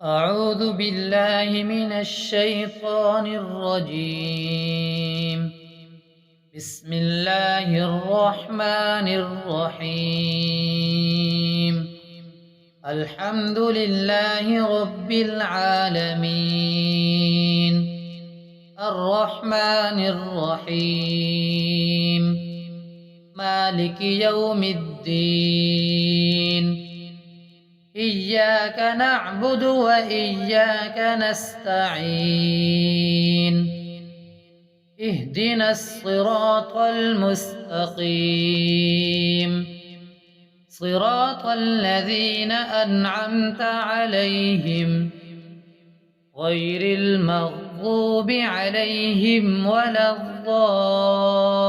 أعوذ بالله من الشيطان الرجيم. بسم الله الرحمن الرحيم. الحمد لله رب العالمين، الرحمن الرحيم، مالك يوم الدين. إياك نعبد وإياك نستعين. اهدنا الصراط المستقيم، صراط الذين أنعمت عليهم غير المغضوب عليهم ولا الضالين.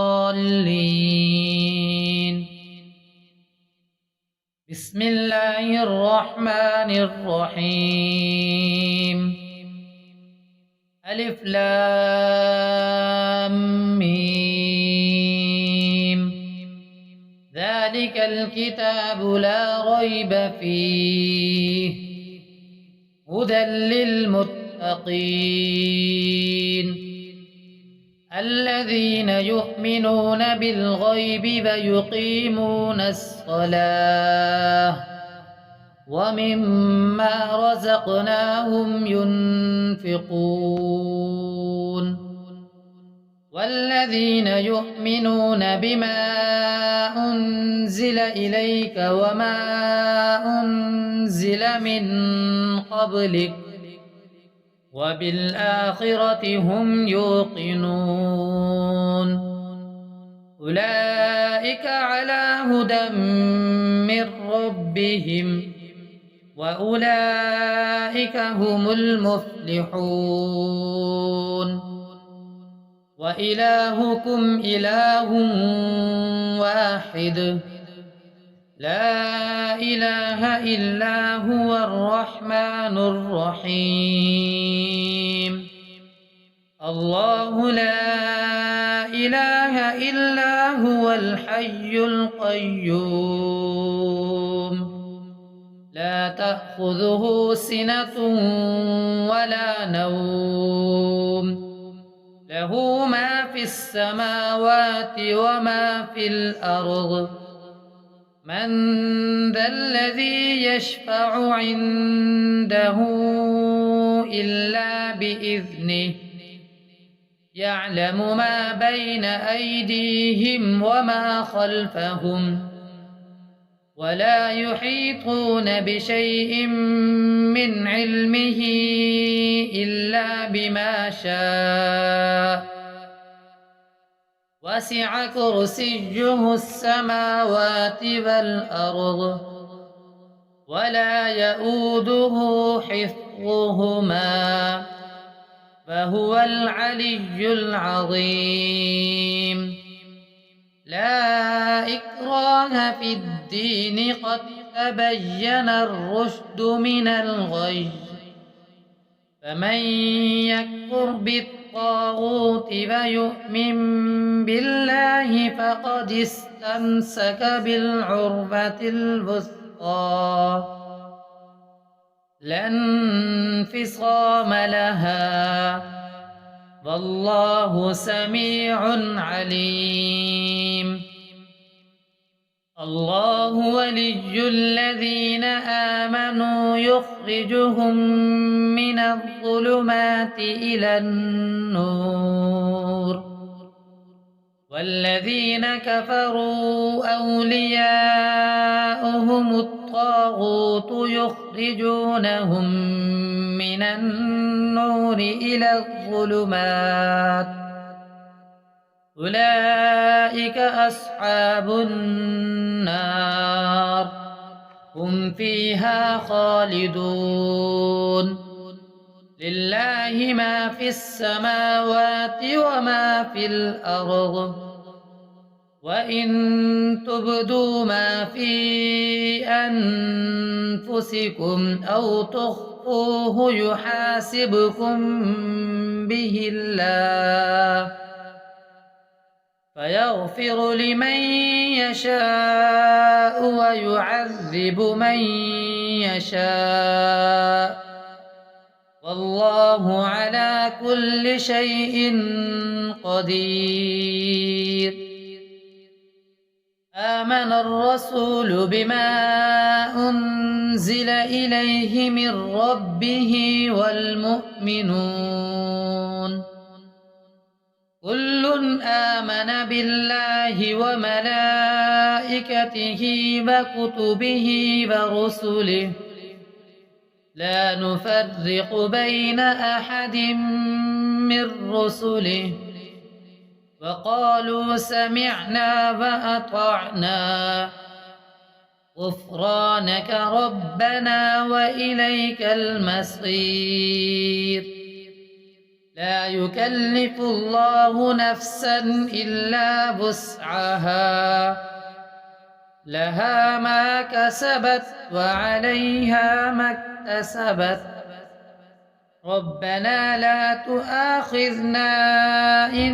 بسم الله الرحمن الرحيم. ألف لام ميم. ذلك الكتاب لا ريب فيه، هدى للمتقين الذين يؤمنون بالغيب ويقيمون الصلاة ومما رزقناهم ينفقون والذين يؤمنون بما أنزل إليك وما أنزل من قبلك وبالآخرة هم يوقنون. أولئك على هدى من ربهم وأولئك هم المفلحون. وإلهكم إله واحد، لا إله إلا هو الرحمن الرحيم. الله لا إله إلا هو الحي القيوم، لا تأخذه سنة ولا نوم، له ما في السماوات وما في الأرض. من ذا الذي يشفع عنده إلا بإذنه، يعلم ما بين أيديهم وما خلفهم، ولا يحيطون بشيء من علمه إلا بما شاء. وسع كرسيه السماوات والأرض ولا يؤوده حفظهما فهو العلي العظيم. لا إكراه في الدين، قد تبين الرشد من الغي. فمن يكفر بالطاغوت ويؤمن بالله فقد استمسك بالعروة الوثقى لا انفصام لها، والله سميع عليم. الله ولي الذين آمنوا يخرجهم من الظلمات إلى النور، والذين كفروا أولياؤهم الطاغوت يخرجونهم من النور إلى الظلمات. أولئك أصحاب النار، هم فيها خالدون. لله ما في السماوات وما في الأرض، وإن تبدوا ما في أنفسكم أو تخفوه يحاسبكم به الله، فيغفر لمن يشاء ويعذب من يشاء، والله على كل شيء قدير. آمن الرسول بما أنزل إليه من ربه والمؤمنون كل آمن بالله وملائكته وكتبه ورسله لا نفرق بين أحد من رسله وقالوا سمعنا وأطعنا غفرانك ربنا وإليك المصير. لا يكلف الله نفسا إلا وسعها لها ما كسبت وعليها ما اكتسبت ربنا لا تؤاخذنا إن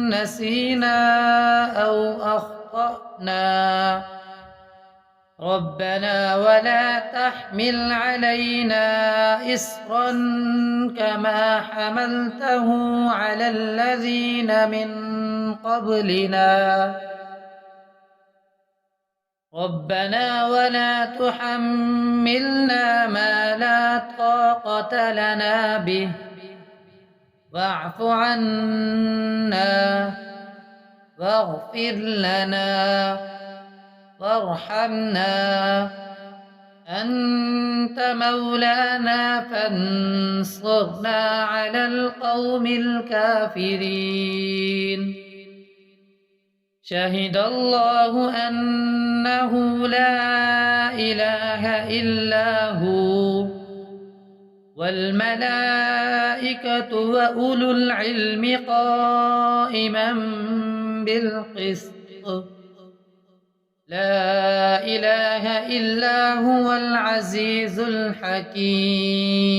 نسينا أو أخطأنا ربنا ولا تحمل علينا إصرا كما حملته على الذين من قبلنا ربنا ولا تحملنا ما لا طاقة لنا به واعف عنا واغفر لنا وارحمنا أنت مولانا فانصرنا على القوم الكافرين. شهد الله أنه لا إله إلا هو والملائكة وأولو العلم قائما بالقسط لا إله إلا هو العزيز الحكيم.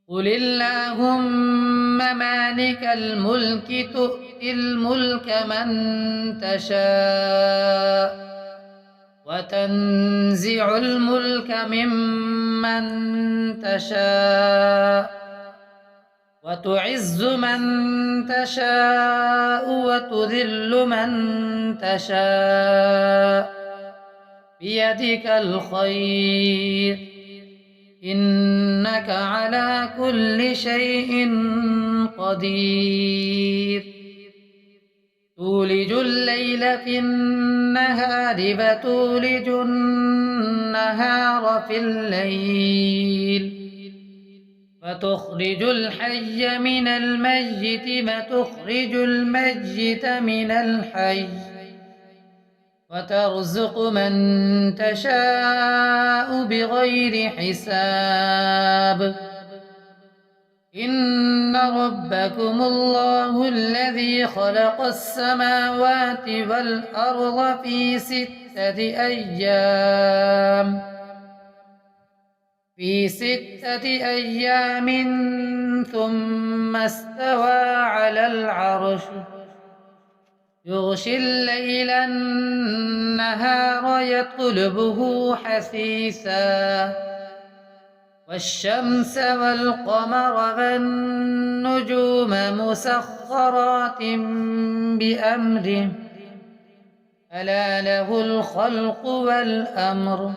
قل اللهم مالك الملك تؤتي الملك من تشاء وتنزع الملك ممن تشاء وتعز من تشاء وتذل من تشاء بيدك الخير إنك على كل شيء قدير. تولج الليل في النهار وتولج النهار في الليل وتخرج الحي من الميت وتخرج الميت من الحي وترزق من تشاء بغير حساب. إن ربكم الله الذي خلق السماوات والأرض في 6 أيام ثم استوى على العرش يغشي الليل النهار يطلبه حثيثا والشمس والقمر والنجوم مسخرات بأمره ألا له الخلق والأمر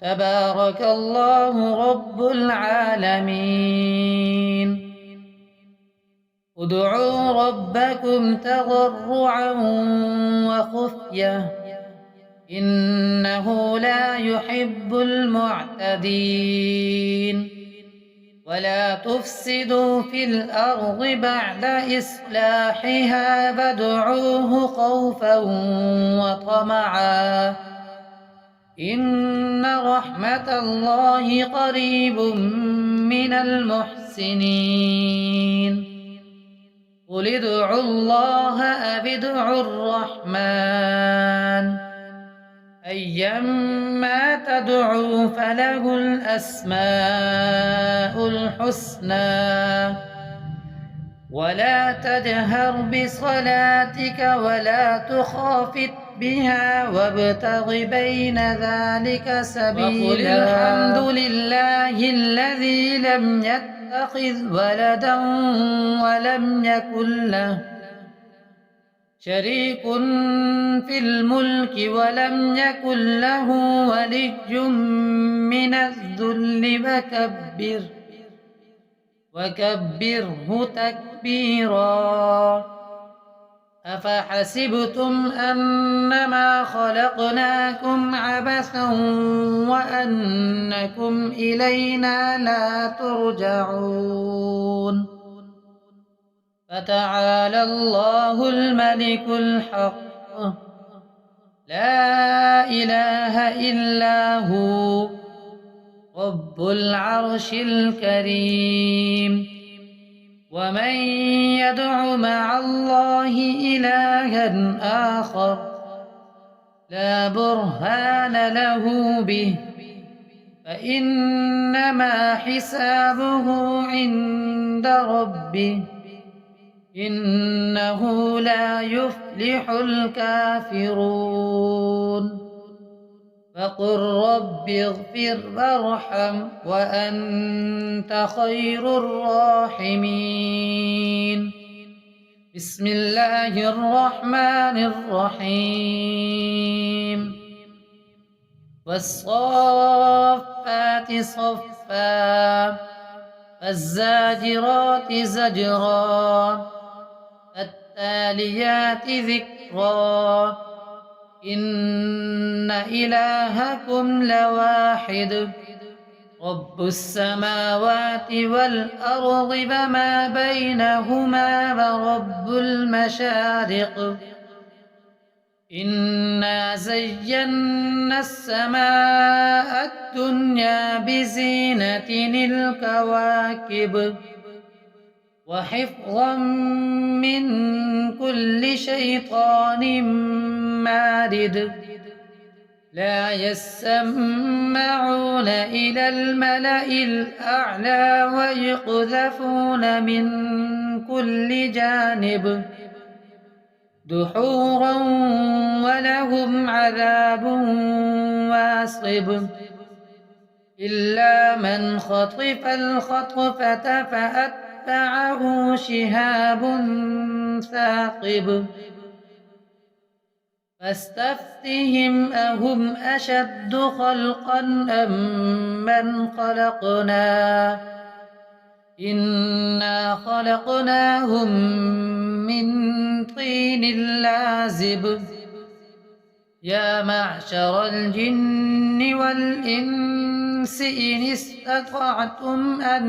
تبارك الله رب العالمين. ادعوا ربكم تضرعا وخفية إنه لا يحب المعتدين. ولا تفسدوا في الأرض بعد إصلاحها وادعوه خوفا وطمعا إن رحمة الله قريب من المحسنين. قل ادعوا الله أو ادعوا الرحمن أيما تدعوا فله الأسماء الحسنى. ولا تجهر بصلاتك ولا تخافت بها وابتغ بين ذلك سبيلا. وقل الحمد لله لله الذي لم يتخذ ولدا ولم يكن له شريك في الملك ولم يكن له ولي من الذل وكبره تكبيرا. أفحسبتم أنما خلقناكم عبثا وأنكم إلينا لا ترجعون. فتعالى الله الملك الحق لا إله إلا هو رب العرش الكريم. ومن يدع مع الله إلها آخر لا برهان له به فإنما حسابه عند ربه إنه لا يفلح الكافرون. فقل رب اغفر وارحم وأنت خير الراحمين. بسم الله الرحمن الرحيم. والصافات صفا فالزاجرات زجرا فالتاليات ذكرا إن إلهكم لواحد رب السماوات والأرض وما بينهما ورب المشارق. إنا زينا السماء الدنيا بزينة الكواكب وحفظا من كل شيطان مارد. لا يسمعون إلى الملأ الأعلى ويقذفون من كل جانب دحورا ولهم عذاب واصب. إلا من خطف الخطفة فأتبعه شهاب ثاقب. فاستفتهم أهم أشد خلقا أم من خلقنا إنا خلقناهم من طين لازب. يا معشر الجن والإنس إن استطعتم أن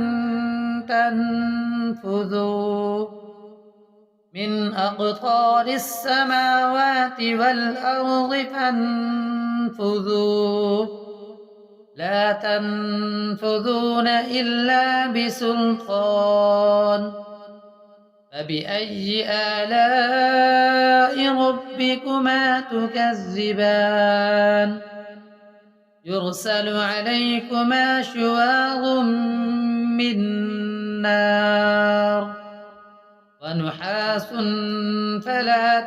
تنفذوا من أقطار السماوات والأرض فانفذوا لا تنفذون إلا بسلطان. فبأي آلاء ربكما تكذبان. يرسل عليكما شواظ من نار ونحاس فلا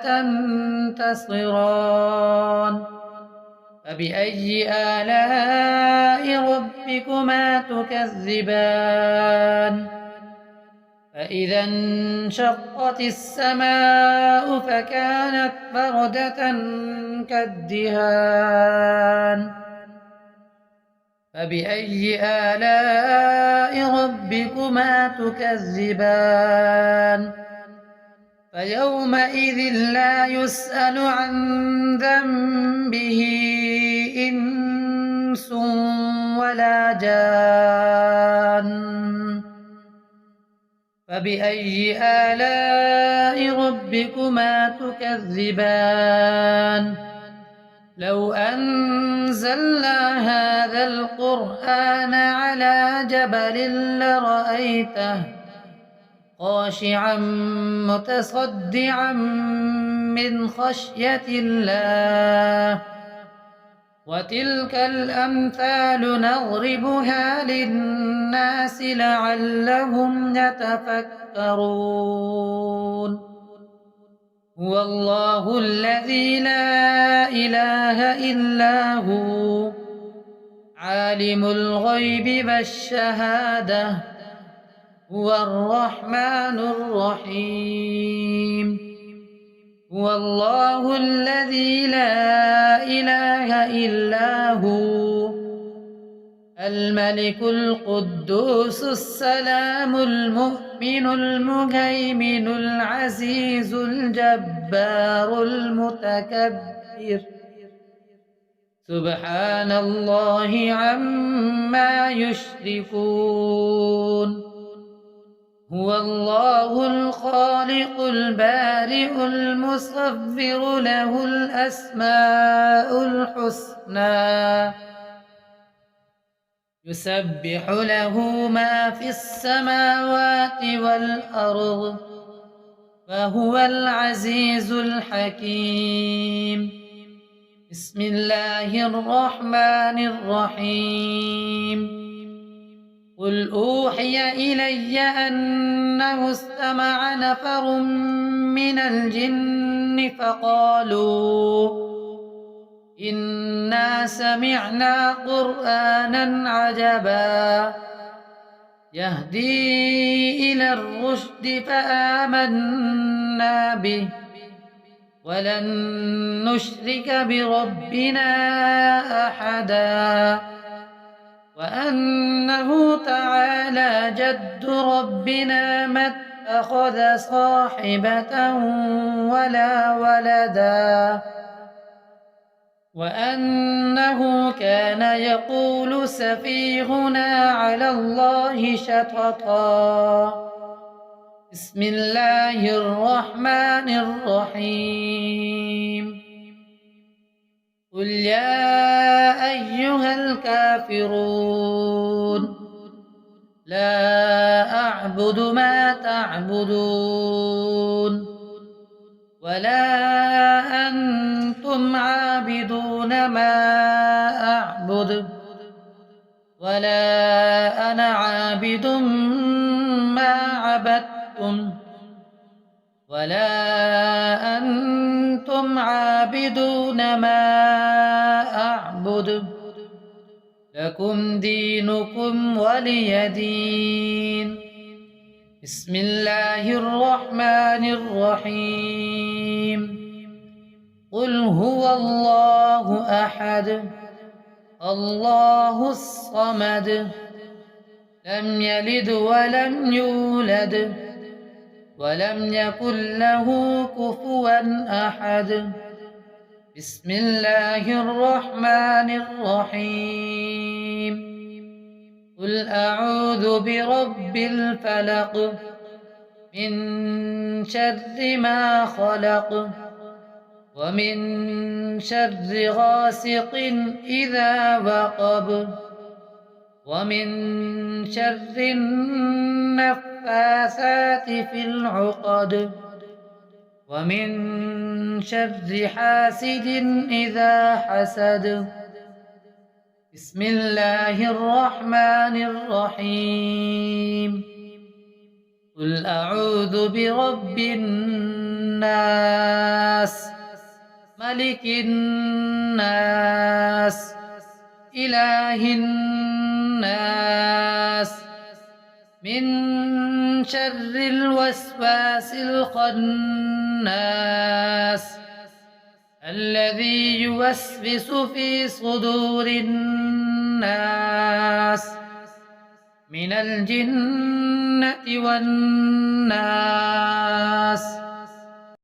تنتصران. فبأي آلاء ربكما تكذبان. فإذا انشقت السماء فكانت بردة كالدهان. فبأي آلاء ربكما تكذبان. فيومئذ لا يسأل عن ذنبه إنس ولا جان. فبأي آلاء ربكما تكذبان. لو أنزلنا هذا القرآن على جبل لرأيته خاشعا متصدعا من خشية الله. وتلك الأمثال نضربها للناس لعلهم يتفكرون. هو الله الذي لا إله إلا هو عالم الغيب والشهادة هو الرحمن الرحيم هو الله الذي لا إله إلا هو الملك القدوس السلام المؤمن المهيمن العزيز الجبار المتكبر سبحان الله عما يشركون هو الله الخالق البارئ المصور له الأسماء الحسنى يسبح له ما في السماوات والأرض وهو العزيز الحكيم بسم الله الرحمن الرحيم قل أوحي إلي أنه استمع نفر من الجن فقالوا إنا سمعنا قرآنا عجبا يهدي إلى الرشد فآمنا به ولن نشرك بربنا أحدا وأنه تعالى جد ربنا ما اتخذ صاحبة ولا ولدا وأنه كان يقول سفيهنا على الله شططا بسم الله الرحمن الرحيم قل يا أيها الكافرون لا أعبد ما تعبدون ولا أنتم عابدون ما أعبد ولا أنا عابد ما عبدتم ولا أنتم عابدون ما أعبد لكم دينكم ولي دين بسم الله الرحمن الرحيم قل هو الله أحد الله الصمد لم يلد ولم يولد ولم يكن له كفوا أحد بسم الله الرحمن الرحيم قل أعوذ برب الفلق من شر ما خلق ومن شر غاسق إذا وقب ومن شر النفاثات في العقد ومن شر حاسد إذا حسد بسم الله الرحمن الرحيم قل أعوذ برب الناس ملك الناس إله الناس من شر الوسواس الخناس الذي يوسوس في صدور الناس من الجنة والناس